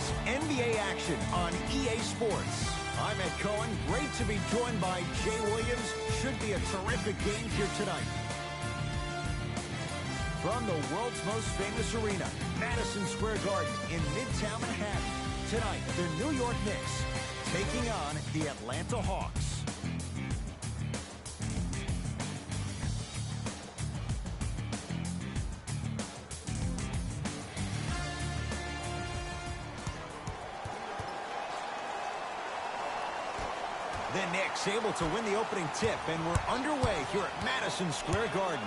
It's NBA action on EA Sports. I'm Ed Cohen. Great to be joined by Jay Williams. Should be a terrific game here tonight. From the world's most famous arena, Madison Square Garden in Midtown Manhattan. Tonight, the New York Knicks taking on the Atlanta Hawks. The Knicks able to win the opening tip, and we're underway here at Madison Square Garden.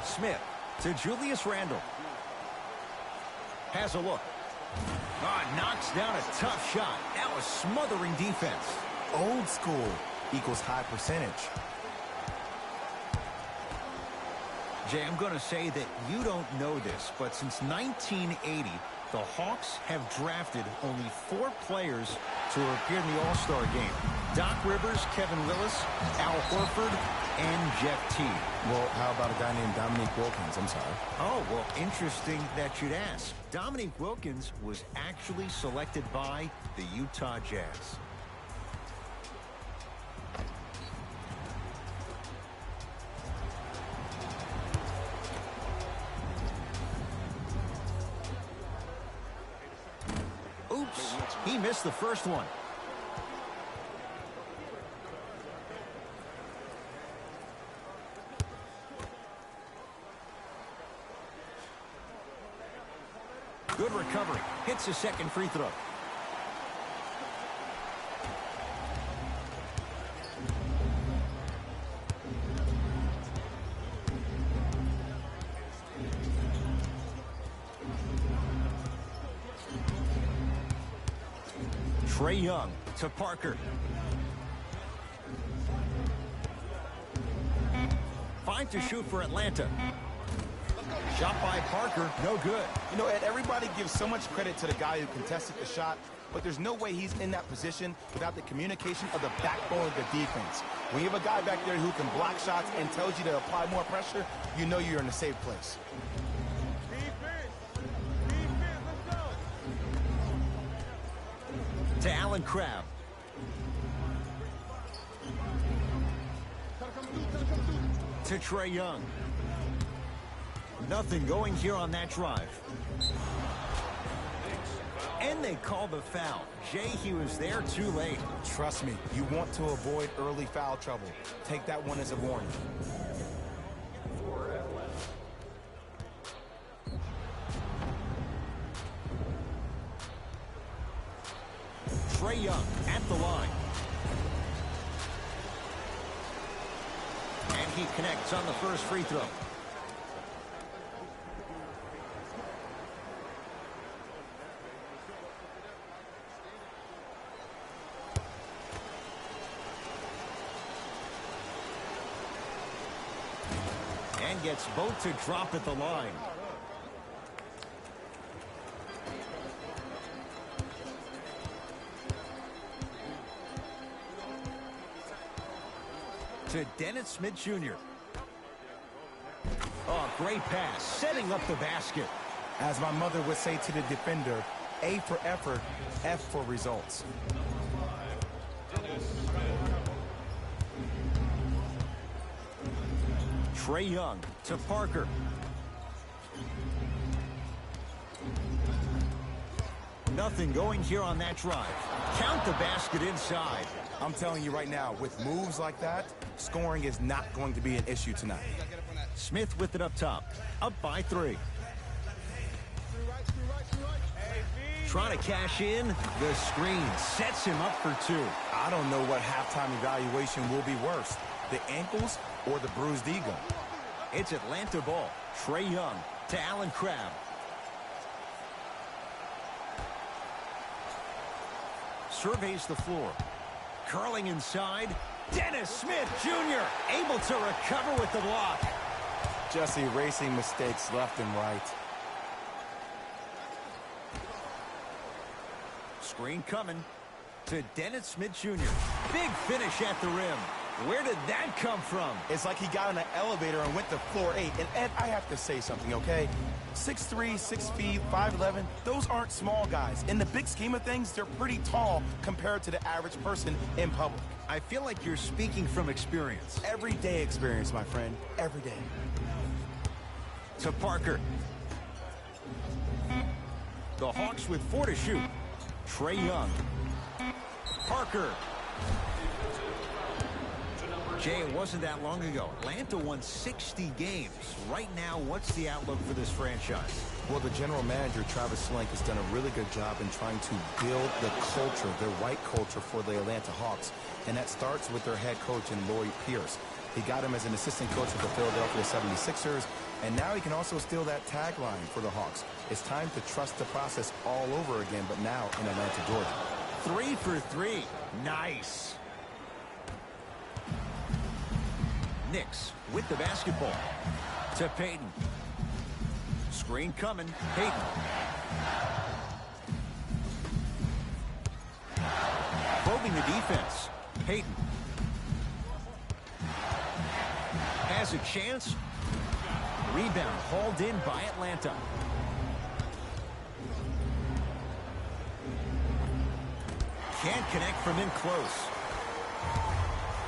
Smith to Julius Randle. Has a look. Knocks down a tough shot. That was smothering defense. Old school equals high percentage. Jay, I'm going to say that you don't know this, but since 1980, the Hawks have drafted only 4 players to appear in the All-Star game. Doc Rivers, Kevin Willis, Al Horford, and Jeff Teague. Well, how about a guy named Dominique Wilkins? I'm sorry. Oh, well, interesting that you'd ask. Dominique Wilkins was actually selected by the Utah Jazz. Oops, he missed the first one. Good recovery. Hits a second free throw. Trae Young to Parker. Fine to shoot for Atlanta. Shot by Parker, no good. You know, Ed, everybody gives so much credit to the guy who contested the shot, but there's no way he's in that position without the communication of the backbone of the defense. When you have a guy back there who can block shots and tells you to apply more pressure, you know you're in a safe place. To Allen Crabbe. To Trae Young. Nothing going here on that drive. And they call the foul. Jay, he was there too late. Trust me, you want to avoid early foul trouble. Take that one as a warning. Trae Young at the line. And he connects on the first free throw. And gets both to drop at the line. To Dennis Smith Jr. Oh, great pass, setting up the basket. As my mother would say to the defender, A for effort, F for results. Trae Young to Parker. Nothing going here on that drive. Count the basket inside. I'm telling you right now, with moves like that, scoring is not going to be an issue tonight. Smith with it up top. Up by 3. Trying to cash in. The screen sets him up for 2. I don't know what halftime evaluation will be worse, the ankles or the bruised ego. It's Atlanta ball. Trae Young to Allen Crabbe. Surveys the floor. Curling inside. Dennis Smith Jr. able to recover with the block. Just erasing mistakes left and right. Screen coming to Dennis Smith Jr. Big finish at the rim. Where did that come from? It's like he got in an elevator and went to floor 8. And Ed, I have to say something, okay? 6'3", 6 feet, 5'11", those aren't small guys. In the big scheme of things, they're pretty tall compared to the average person in public. I feel like you're speaking from experience. Everyday experience, my friend. Every day. To Parker. The Hawks with 4 to shoot. Trae Young. Parker. Jay, it wasn't that long ago. Atlanta won 60 games. Right now, what's the outlook for this franchise? Well, the general manager, Travis Slank, has done a really good job in trying to build the culture, their white culture for the Atlanta Hawks. And that starts with their head coach in Lloyd Pierce. He got him as an assistant coach with the Philadelphia 76ers, and now he can also steal that tagline for the Hawks. It's time to trust the process all over again, but now in Atlanta, Georgia. 3 for 3. Nice. Knicks with the basketball. To Payton. Screen coming. Payton. Probing the defense. Payton. Has a chance. Rebound hauled in by Atlanta. Can't connect from in close.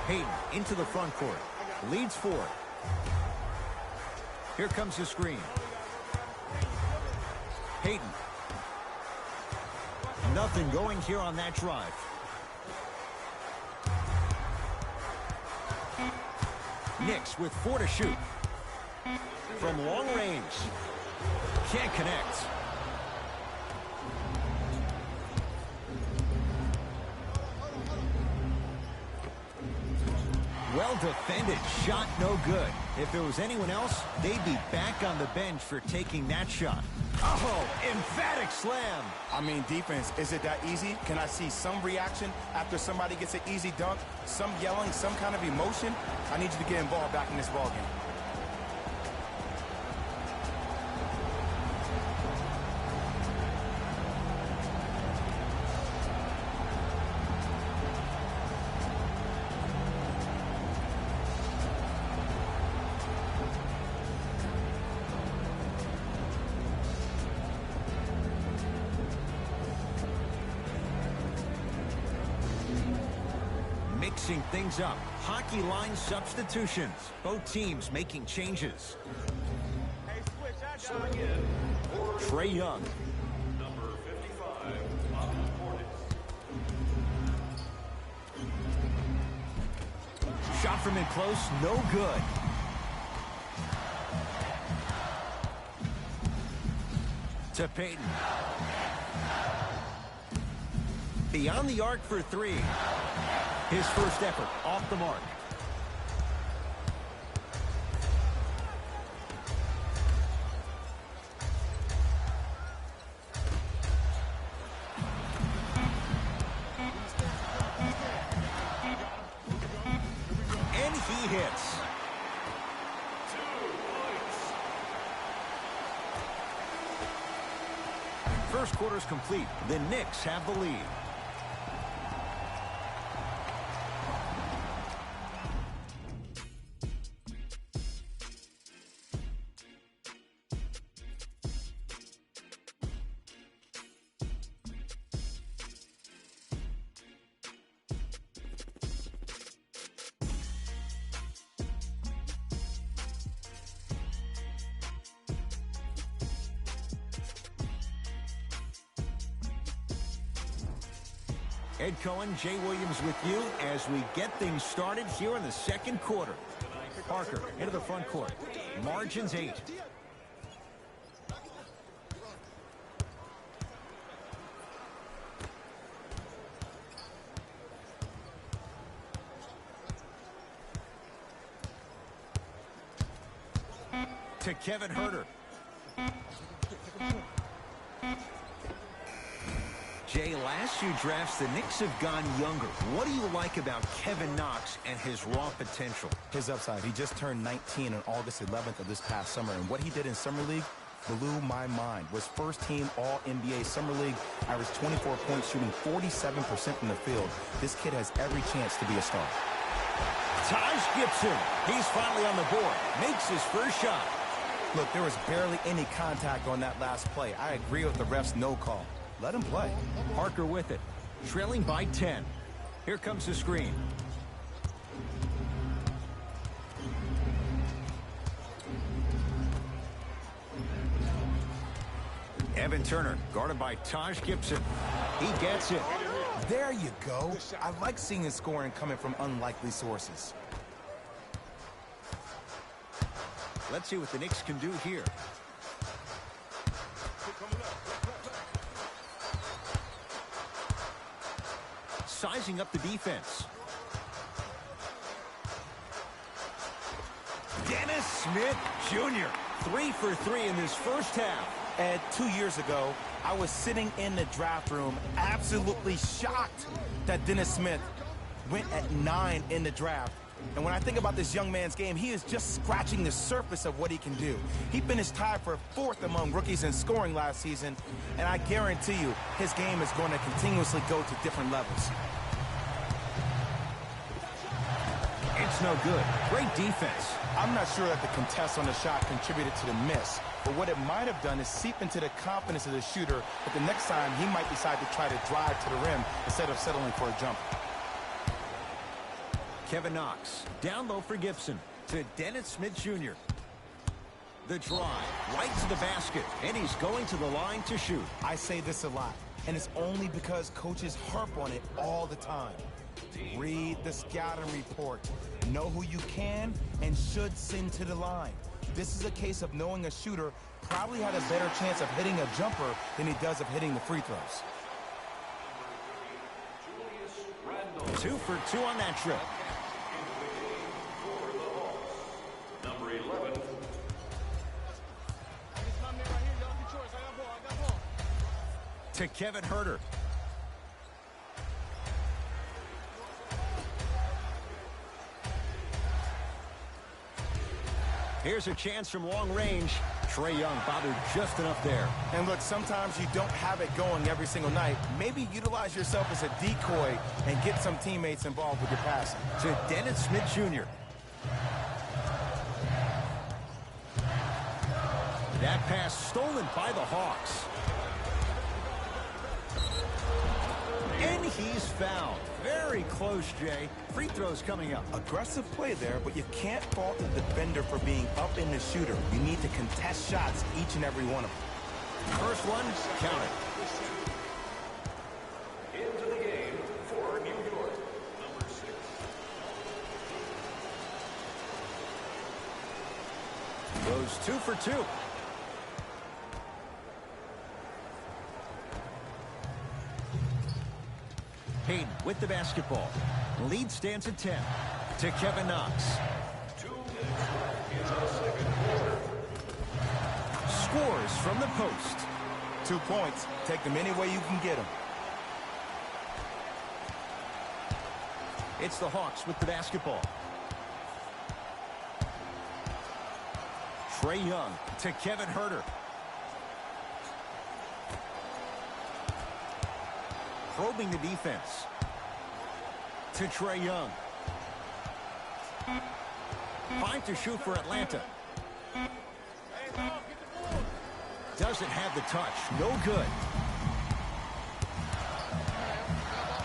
Payton into the front court. Leads 4. Here comes the screen. Payton. Nothing going here on that drive. Knicks with 4 to shoot. From long range. Can't connect. Well defended. Shot no good. If it was anyone else, they'd be back on the bench for taking that shot. Oh, emphatic slam. I mean, defense, is it that easy? Can I see some reaction after somebody gets an easy dunk? Some yelling, some kind of emotion? I need you to get involved back in this ball game. Mixing things up. Hockey line substitutions. Both teams making changes. Trae Young. Number 55 on the Hornets. Shot from in close. No good. To Payton. Beyond the arc for 3. His first effort off the mark. And he hits. 2 points. First quarter's complete. The Knicks have the lead. Ed Cohen, Jay Williams with you as we get things started here in the second quarter. Parker into the front court. Margins 8. To Kevin Huerter. Jay, last few drafts, the Knicks have gone younger. What do you like about Kevin Knox and his raw potential? His upside. He just turned 19 on August 11th of this past summer, and what he did in Summer League blew my mind. Was first-team All-NBA Summer League, averaged 24 points, shooting 47% from the field. This kid has every chance to be a star. Taj Gibson, he's finally on the board. Makes his first shot. Look, there was barely any contact on that last play. I agree with the ref's no call. Let him play. Parker with it. Trailing by 10. Here comes the screen. Evan Turner, guarded by Taj Gibson. He gets it. There you go. I like seeing his scoring coming from unlikely sources. Let's see what the Knicks can do here. Sizing up the defense. Dennis Smith Jr. 3 for 3 in this first half. And 2 years ago, I was sitting in the draft room absolutely shocked that Dennis Smith went at 9 in the draft. And when I think about this young man's game, he is just scratching the surface of what he can do. He finished tied for 4th among rookies in scoring last season, and I guarantee you his game is going to continuously go to different levels. It's no good. Great defense. I'm not sure that the contest on the shot contributed to the miss, but what it might have done is seep into the confidence of the shooter, but the next time he might decide to try to drive to the rim instead of settling for a jump. Kevin Knox, down low for Gibson to Dennis Smith Jr. The drive, right to the basket, and he's going to the line to shoot. I say this a lot, and it's only because coaches harp on it all the time. Read the scouting report. Know who you can and should send to the line. This is a case of knowing a shooter probably had a better chance of hitting a jumper than he does of hitting the free throws. 2 for 2 on that trip. Number 11. To Kevin Huerter. Here's a chance from long range. Trae Young bothered just enough there. And look, sometimes you don't have it going every single night. Maybe utilize yourself as a decoy and get some teammates involved with your passing. To Dennis Smith Jr. That pass stolen by the Hawks. And he's fouled. Very close, Jay. Free throws coming up. Aggressive play there, but you can't fault the defender for being up in the shooter. You need to contest shots, each and every one of them. First one, count it. Into the game for New York. Number 6. Goes 2 for 2. Hayden with the basketball. Lead stands at 10. To Kevin Knox. 2 minutes left in the second quarter. Scores from the post. 2 points. Take them any way you can get them. It's the Hawks with the basketball. Trae Young to Kevin Huerter. Probing the defense. To Trae Young. 5 to shoot for Atlanta. Doesn't have the touch. No good.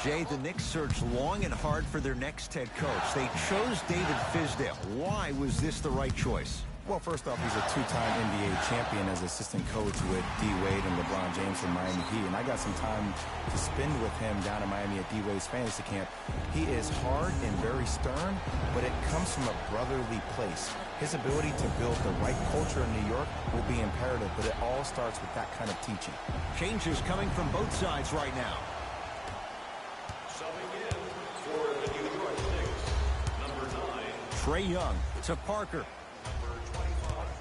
Jay, the Knicks searched long and hard for their next head coach. They chose David Fizdale. Why was this the right choice? Well, first off, he's a 2-time NBA champion as assistant coach with D. Wade and LeBron James from Miami Heat. And I got some time to spend with him down in Miami at D. Wade's fantasy camp. He is hard and very stern, but it comes from a brotherly place. His ability to build the right culture in New York will be imperative, but it all starts with that kind of teaching. Changes coming from both sides right now. Subbing in for the New York Knicks. Number 9. Trae Young to Parker. Number 25.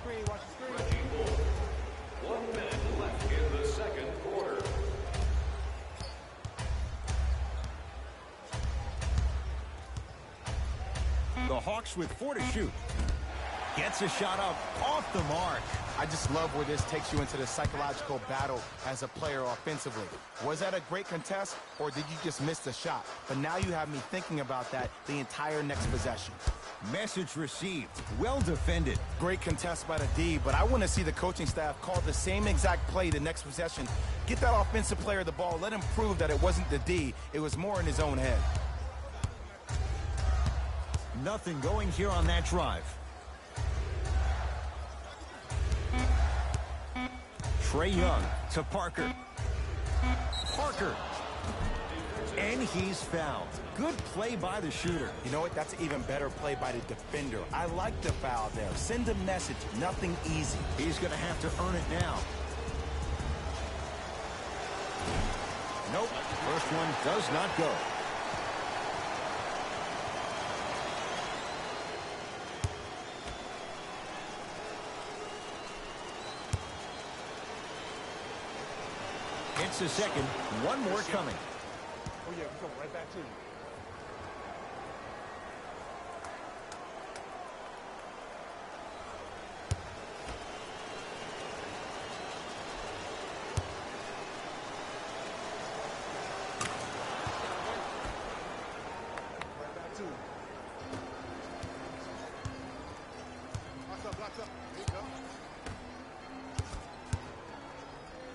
Reggie Bullock. 1 minute left in the second quarter. The Hawks with 4 to shoot. Gets a shot up off the mark. I just love where this takes you into the psychological battle as a player offensively. Was that a great contest, or did you just miss the shot? But now you have me thinking about that the entire next possession. Message received. Well defended. Great contest by the D, but I want to see the coaching staff call the same exact play the next possession. Get that offensive player the ball. Let him prove that it wasn't the D. It was more in his own head. Nothing going here on that drive. Trae Young to Parker. Parker. And he's fouled. Good play by the shooter. You know what? That's an even better play by the defender. I like the foul there. Send a message. Nothing easy. He's going to have to earn it now. Nope. First one does not go. It's a second. One more coming. Oh, yeah, we're going right back to you. Right back to you. Lock up, lock up. There you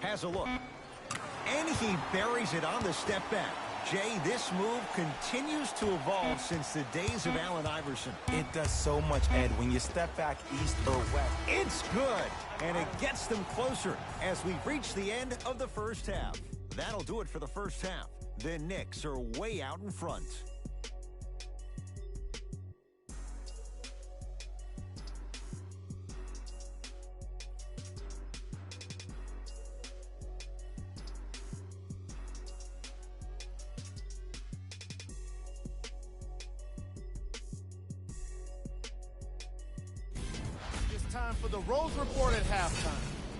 go. Has a look. And he buries it on the step back. Jay, this move continues to evolve since the days of Allen Iverson. It does so much, Ed, when you step back east or west. It's good, and it gets them closer as we reach the end of the first half. That'll do it for the first half. The Knicks are way out in front. Time for the Rose Report at halftime,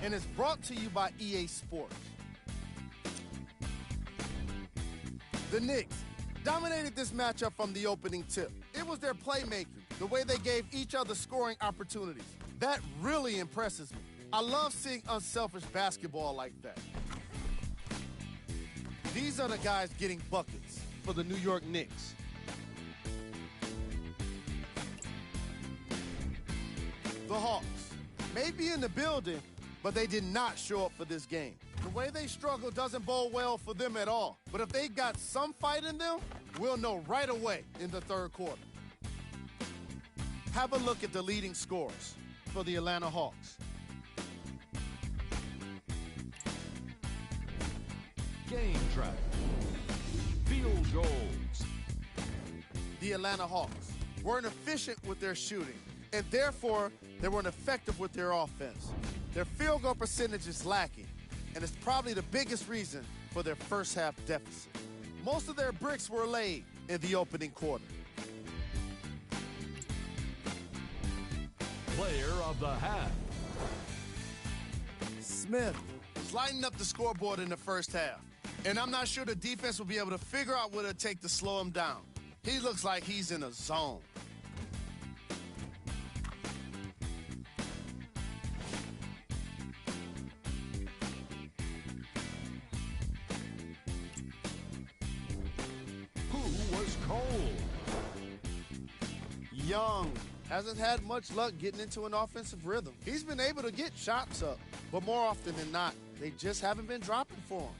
and it's brought to you by EA Sports. The Knicks dominated this matchup from the opening tip. It was their playmaking, the way they gave each other scoring opportunities. That really impresses me. I love seeing unselfish basketball like that. These are the guys getting buckets for the New York Knicks. The Hawks may be in the building, but they did not show up for this game. The way they struggle doesn't bode well for them at all. But if they got some fight in them, we'll know right away in the third quarter. Have a look at the leading scorers for the Atlanta Hawks. Game track. Field goals. The Atlanta Hawks weren't efficient with their shooting, and therefore they weren't effective with their offense. Their field goal percentage is lacking, and it's probably the biggest reason for their first half deficit. Most of their bricks were laid in the opening quarter. Player of the half. Smith was lighting up the scoreboard in the first half, and I'm not sure the defense will be able to figure out what it'll take to slow him down. He looks like he's in a zone. Young hasn't had much luck getting into an offensive rhythm. He's been able to get shots up, but more often than not, they just haven't been dropping for him.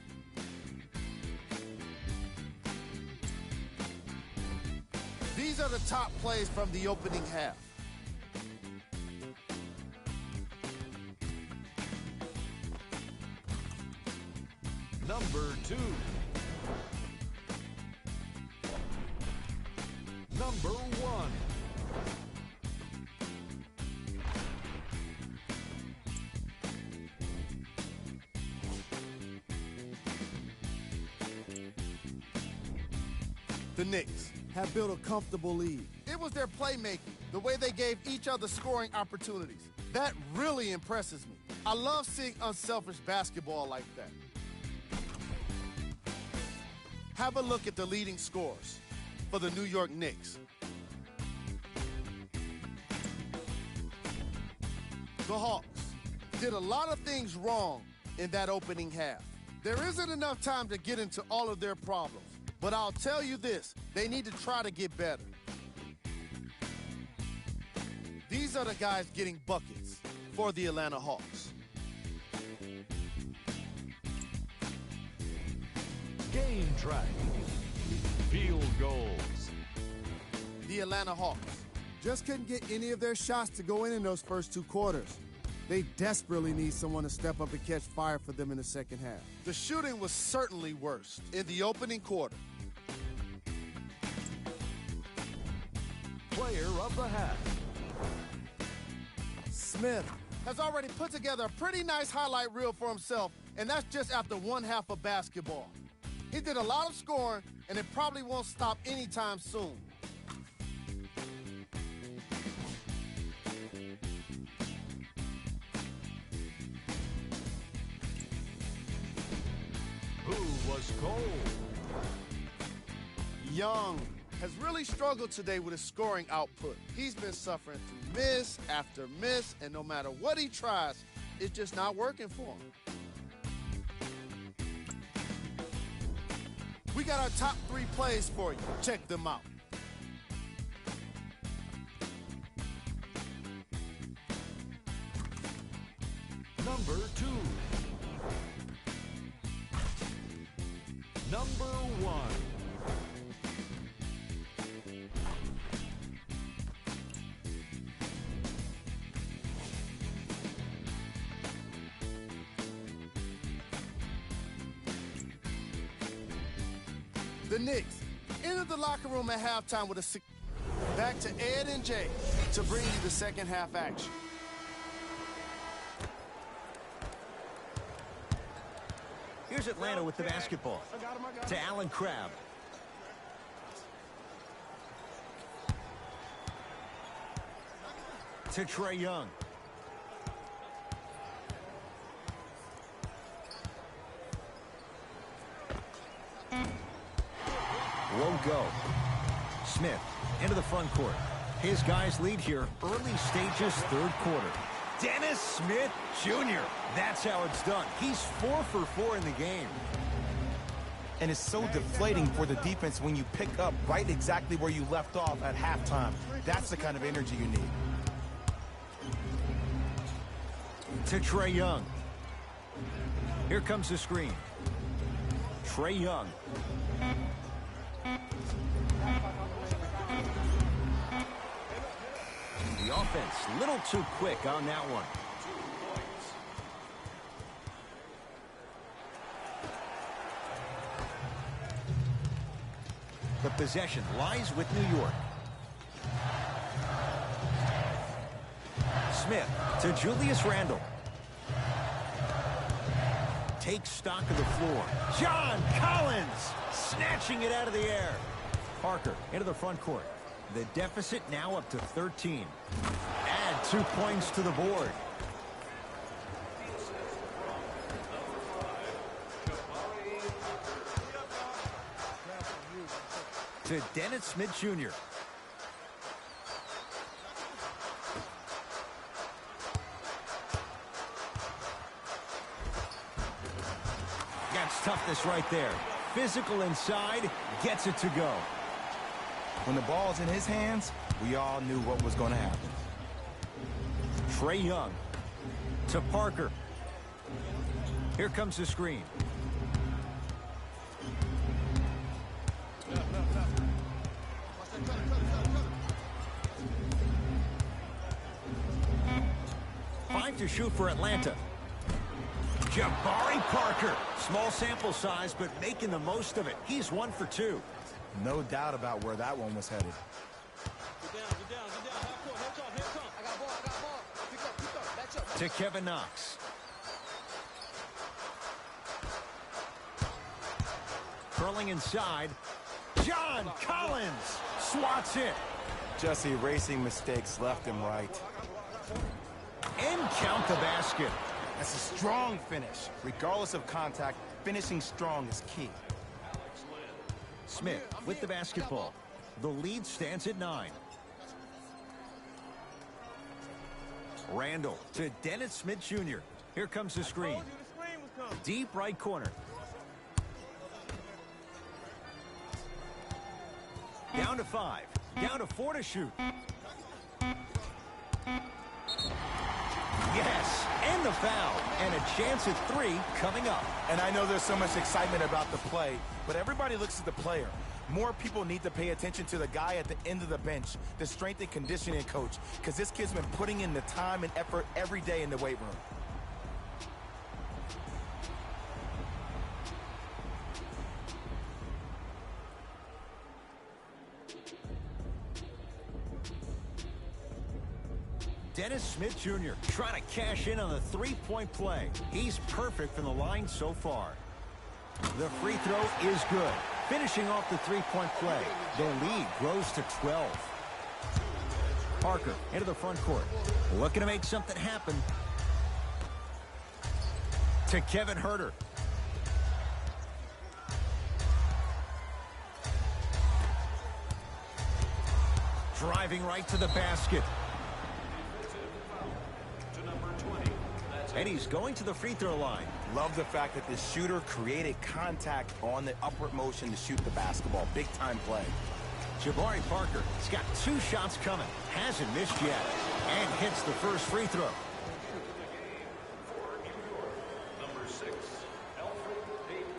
These are the top plays from the opening half. Number 2. Number 1. The Knicks have built a comfortable lead. It was their playmaking, the way they gave each other scoring opportunities. That really impresses me. I love seeing unselfish basketball like that. Have a look at the leading scorers for the New York Knicks. The Hawks did a lot of things wrong in that opening half. There isn't enough time to get into all of their problems, but I'll tell you this, they need to try to get better. These are the guys getting buckets for the Atlanta Hawks. Game track. Field goals. The Atlanta Hawks just couldn't get any of their shots to go in those first two quarters. They desperately need someone to step up and catch fire for them in the second half. The shooting was certainly worse in the opening quarter. Player of the half. Smith has already put together a pretty nice highlight reel for himself, and that's just after one half of basketball. He did a lot of scoring, and it probably won't stop anytime soon. Who was cold? Young has really struggled today with his scoring output. He's been suffering through miss after miss, and no matter what he tries, it's just not working for him. We got our top 3 plays for you. Check them out. Number 2. Number 1. The Knicks entered the locker room at halftime with a... Back to Ed and Jay to bring you the second half action. Here's Atlanta with the basketball. To Allen Crabbe. To Trae Young. Won't go. Smith into the front court. His guys lead here, early stages, third quarter. Dennis Smith Jr. That's how it's done. He's 4 for 4 in the game. And it's so deflating for the defense when you pick up right exactly where you left off at halftime. That's the kind of energy you need. To Trae Young. Here comes the screen. Trae Young. The offense, little too quick on that one. The possession lies with New York. Smith to Julius Randle. Takes stock of the floor. John Collins snatching it out of the air. Parker into the front court. The deficit now up to 13. Add 2 points to the board. To Dennis Smith Jr. That's toughness right there. Physical inside, gets it to go. When the ball's in his hands, we all knew what was going to happen. Trae Young to Parker. Here comes the screen. Five to shoot for Atlanta. Jabari Parker. Small sample size, but making the most of it. He's 1 for 2. No doubt about where that one was headed. To Kevin Knox. Curling inside. John Collins swats it. Just erasing mistakes left and right. And count the basket. That's a strong finish. Regardless of contact, finishing strong is key. Smith with the basketball. The lead stands at 9. Randall to Dennis Smith Jr. Here comes the screen. Deep right corner. Down to 5. Down to 4 to shoot. Yes, and the foul. And a chance at 3 coming up. And I know there's so much excitement about the play, but everybody looks at the player. More people need to pay attention to the guy at the end of the bench, the strength and conditioning coach, because this kid's been putting in the time and effort every day in the weight room. Dennis Smith Jr. trying to cash in on the three-point play. He's perfect from the line so far. The free throw is good. Finishing off the three-point play. The lead grows to 12. Parker into the front court. Looking to make something happen. To Kevin Huerter. Driving right to the basket. And he's going to the free throw line. Love the fact that the shooter created contact on the upward motion to shoot the basketball. Big time play. Jabari Parker has got 2 shots coming. Hasn't missed yet. And hits the first free throw. Number 6, Alfred Payton.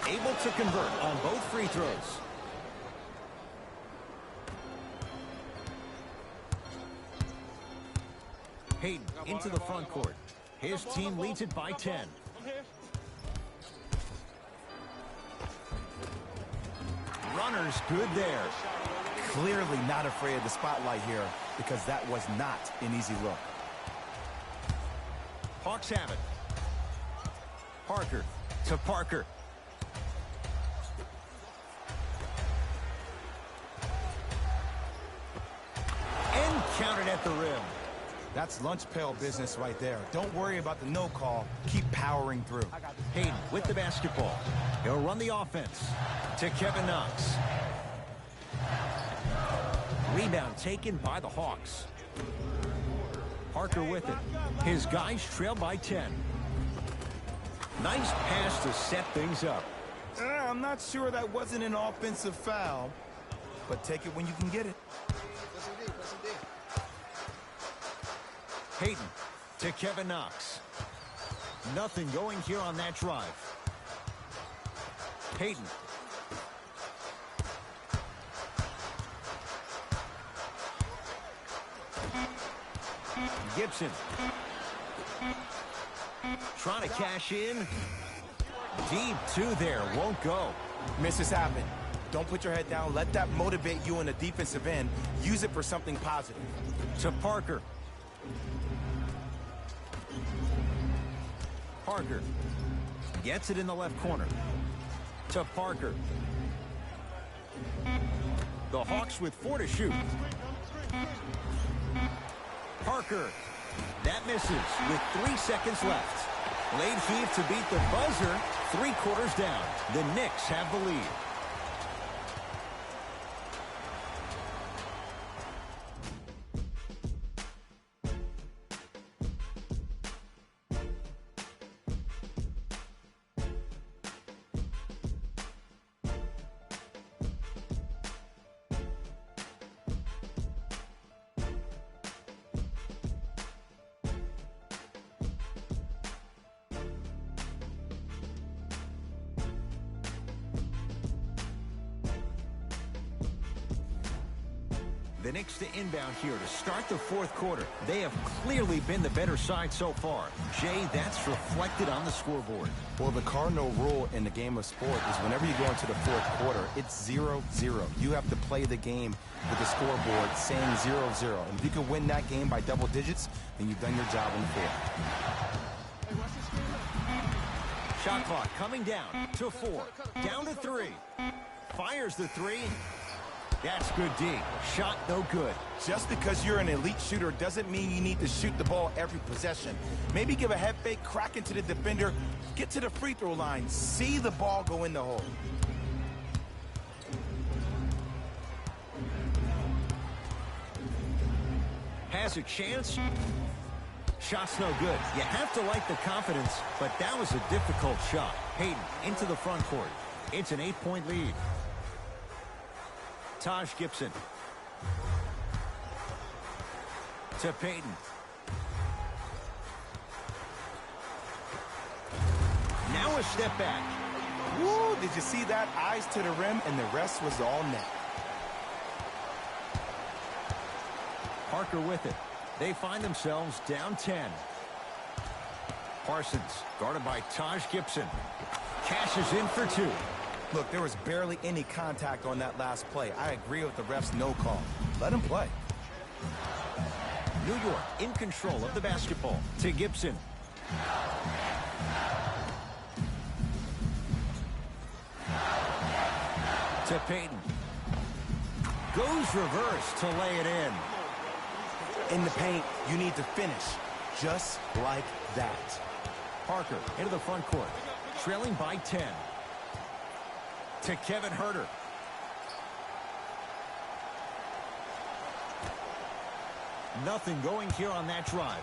Able to convert on both free throws. Payton into the front court. His team leads it by 10. Runner's good there. Clearly not afraid of the spotlight here because that was not an easy look. Hawks have it. Parker to Parker. And counted at the rim. That's lunch pail business right there. Don't worry about the no call. Keep powering through. Payton with the basketball. He'll run the offense to Kevin Knox. Rebound taken by the Hawks. Parker with it. His guys trail by 10. Nice pass to set things up. I'm not sure that wasn't an offensive foul, but take it when you can get it. Payton to Kevin Knox. Nothing going here on that drive. Payton. Gibson. Trying to cash in. Deep 2 there. Won't go. Misses happen. Don't put your head down. Let that motivate you in the defensive end. Use it for something positive. To Parker. Parker gets it in the left corner. To Parker. The Hawks with 4 to shoot. Parker. That misses with 3 seconds left. Late heave to beat the buzzer. 3/4 down. The Knicks have the lead. The Knicks to inbound here to start the 4th quarter. They have clearly been the better side so far. Jay, that's reflected on the scoreboard. Well, the cardinal rule in the game of sport is whenever you go into the 4th quarter, it's 0-0. You have to play the game with the scoreboard saying 0-0. And if you can win that game by double digits, then you've done your job in the 4th. Shot clock coming down to 4. Down to 3. Fires the 3. That's good D. Shot no good. Just because you're an elite shooter doesn't mean you need to shoot the ball every possession. Maybe give a head fake, crack into the defender, get to the free throw line, see the ball go in the hole. Has a chance. Shot's no good. You have to like the confidence, but that was a difficult shot. Payton into the front court. It's an 8-point lead. Taj Gibson. To Payton. Now a step back. Woo, did you see that? Eyes to the rim, and the rest was all net. Parker with it. They find themselves down 10. Parsons, guarded by Taj Gibson. Cashes in for 2. Look, there was barely any contact on that last play. I agree with the ref's no call. Let him play. New York in control of the basketball. To Gibson. To Payton. Goes reverse to lay it in. In the paint, you need to finish. Just like that. Parker into the front court. Trailing by 10. To Kevin Huerter. Nothing going here on that drive.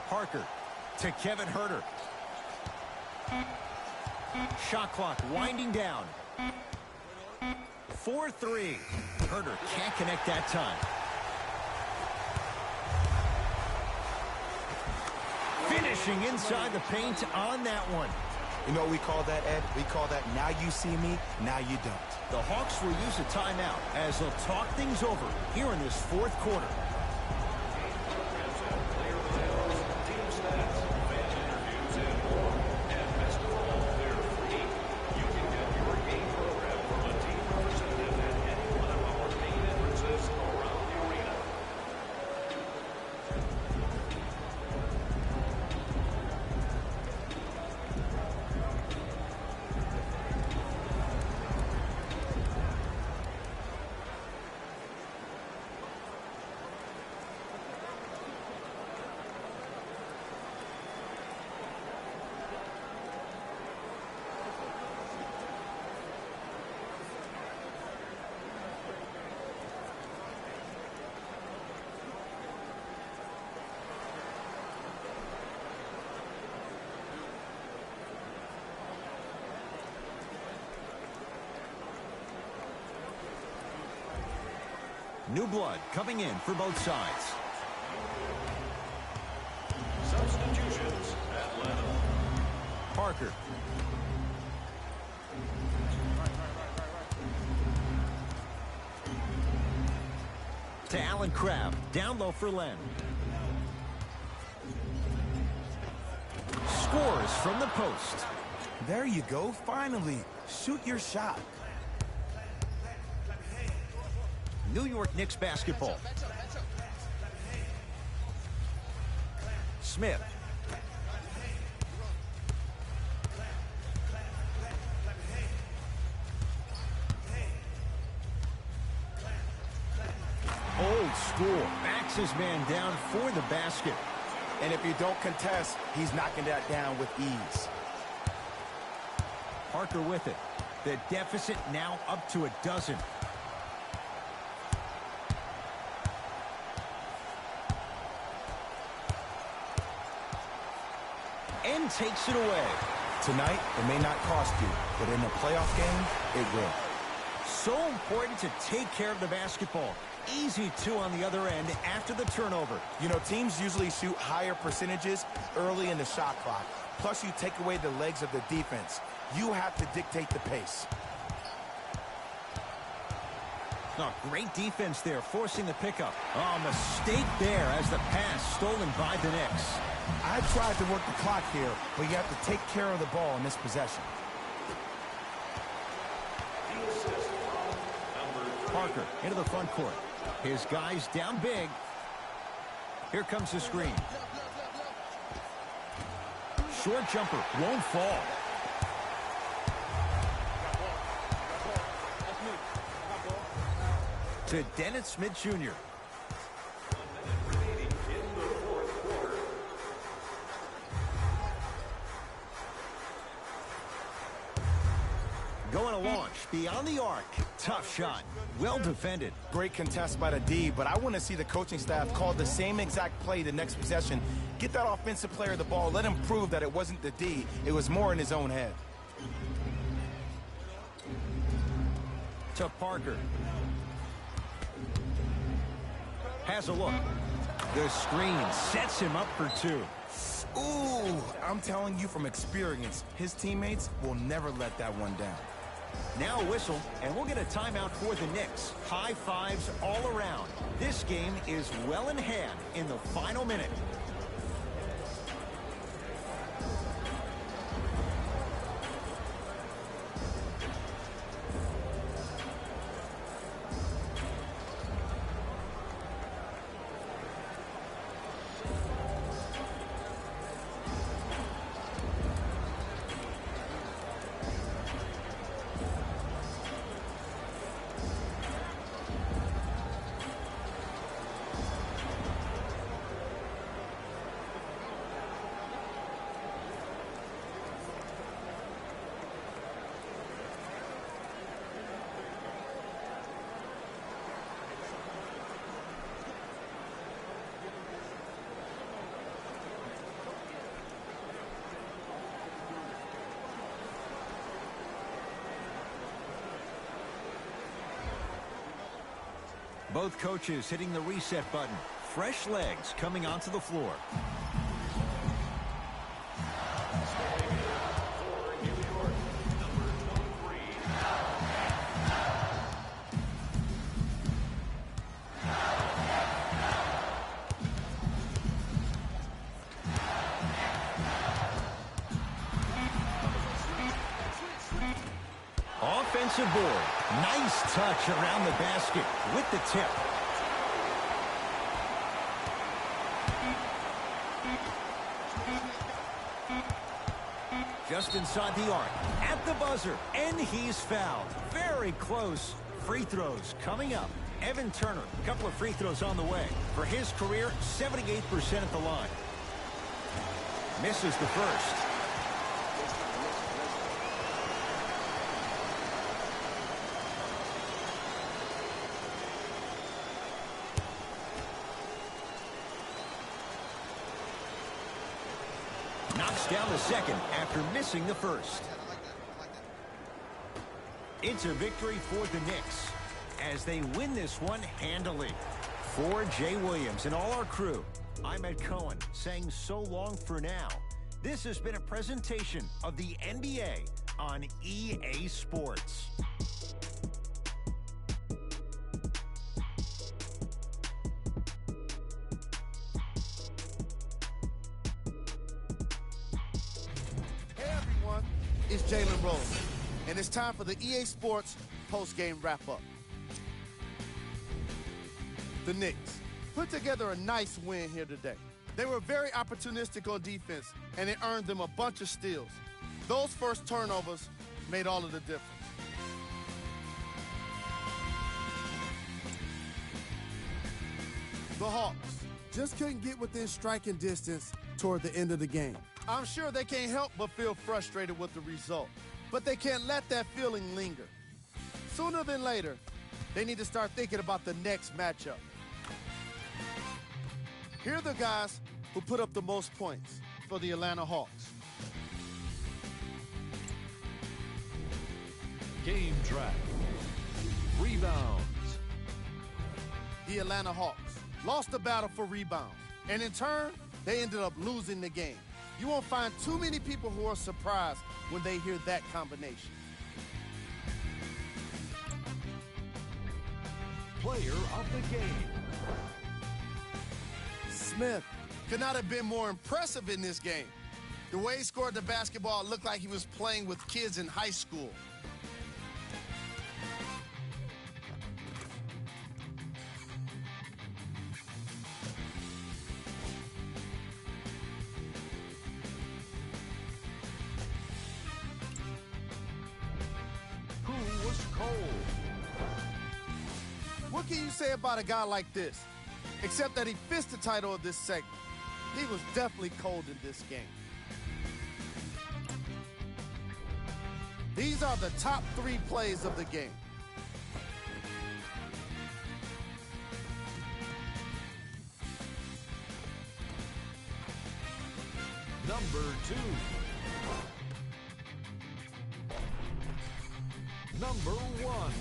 Parker to Kevin Huerter. Shot clock winding down. 4-3. Huerter can't connect that time. Finishing inside the paint on that one. You know what we call that, Ed? We call that now you see me, now you don't. The Hawks will use a timeout as they'll talk things over here in this fourth quarter. New blood coming in for both sides. Substitutions, Atlanta. Parker. To Allen Crabbe. Down low for Len. Scores from the post. There you go, finally. Shoot your shot. New York Knicks basketball. Smith. Old school. Backs his man down for the basket. And if you don't contest, he's knocking that down with ease. Parker with it. The deficit now up to 12. And takes it away. Tonight, it may not cost you, but in a playoff game, it will. So important to take care of the basketball. Easy two on the other end after the turnover. You know, teams usually shoot higher percentages early in the shot clock. Plus, you take away the legs of the defense. You have to dictate the pace. Oh, great defense there, forcing the pickup. Oh, mistake there as the pass stolen by the Knicks. I tried to work the clock here, but you have to take care of the ball in this possession. Parker into the front court. His guys down big. Here comes the screen. Short jumper won't fall. To Dennis Smith Jr. Going to launch beyond the arc. Tough shot. Well defended. Great contest by the D, but I want to see the coaching staff call the same exact play the next possession. Get that offensive player the ball. Let him prove that it wasn't the D. It was more in his own head. To Parker. Has a look. The screen sets him up for two. Ooh, I'm telling you from experience, his teammates will never let that one down. Now a whistle, and we'll get a timeout for the Knicks. High fives all around. This game is well in hand in the final minute. Both coaches hitting the reset button. Fresh legs coming onto the floor. Offensive board. Nice touch around the basket with the tip. Just inside the arc. At the buzzer. And he's fouled. Very close. Free throws coming up. Evan Turner, a couple of free throws on the way. For his career, 78% at the line. Misses the first. Knocks down the second after missing the first. It's a victory for the Knicks as they win this one handily. For Jay Williams and all our crew, I'm Ed Cohen saying so long for now. This has been a presentation of the NBA on EA Sports. It's Jalen Rose, and it's time for the EA Sports post-game wrap-up. The Knicks put together a nice win here today. They were very opportunistic on defense, and it earned them a bunch of steals. Those first turnovers made all of the difference. The Hawks just couldn't get within striking distance toward the end of the game. I'm sure they can't help but feel frustrated with the result, but they can't let that feeling linger. Sooner than later, they need to start thinking about the next matchup. Here are the guys who put up the most points for the Atlanta Hawks. Game track. Rebounds. The Atlanta Hawks lost the battle for rebounds, and in turn, they ended up losing the game. You won't find too many people who are surprised when they hear that combination. Player of the game. Smith could not have been more impressive in this game. The way he scored the basketball looked like he was playing with kids in high school. Who was cold? What can you say about a guy like this? Except that he fits the title of this segment. He was definitely cold in this game. These are the top 3 plays of the game. number 2. Number 1.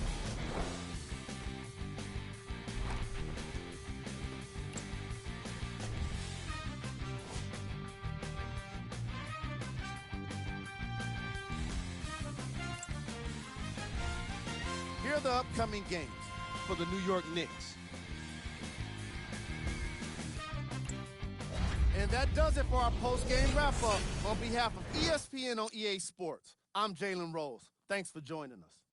Here are the upcoming games for the New York Knicks. And that does it for our post-game wrap-up. On behalf of ESPN on EA Sports, I'm Jalen Rose. Thanks for joining us.